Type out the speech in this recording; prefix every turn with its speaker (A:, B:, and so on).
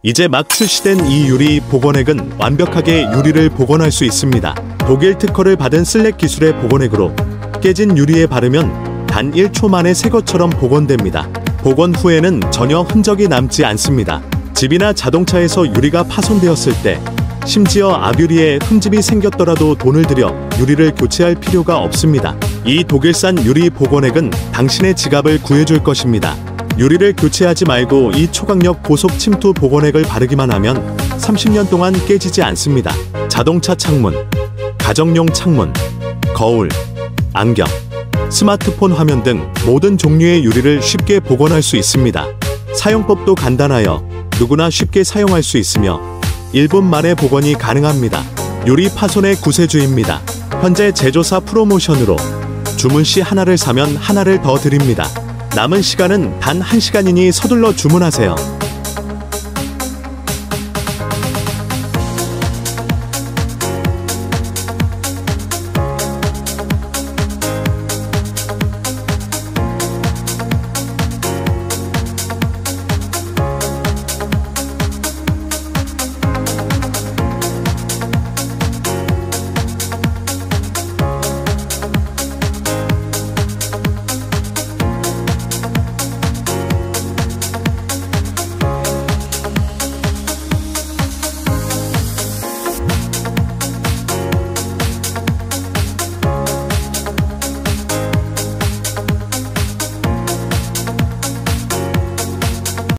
A: 이제 막 출시된 이 유리 복원액은 완벽하게 유리를 복원할 수 있습니다. 독일 특허를 받은 슬랙 기술의 복원액으로 깨진 유리에 바르면 단 1초 만에 새 것처럼 복원됩니다. 복원 후에는 전혀 흔적이 남지 않습니다. 집이나 자동차에서 유리가 파손되었을 때, 심지어 앞유리에 흠집이 생겼더라도 돈을 들여 유리를 교체할 필요가 없습니다. 이 독일산 유리 복원액은 당신의 지갑을 구해줄 것입니다. 유리를 교체하지 말고 이 초강력 고속 침투 복원액을 바르기만 하면 30년 동안 깨지지 않습니다. 자동차 창문, 가정용 창문, 거울, 안경, 스마트폰 화면 등 모든 종류의 유리를 쉽게 복원할 수 있습니다. 사용법도 간단하여 누구나 쉽게 사용할 수 있으며 1분 만에 복원이 가능합니다. 유리 파손의 구세주입니다. 현재 제조사 프로모션으로 주문 시 하나를 사면 하나를 더 드립니다. 남은 시간은 단 1시간이니 서둘러 주문하세요.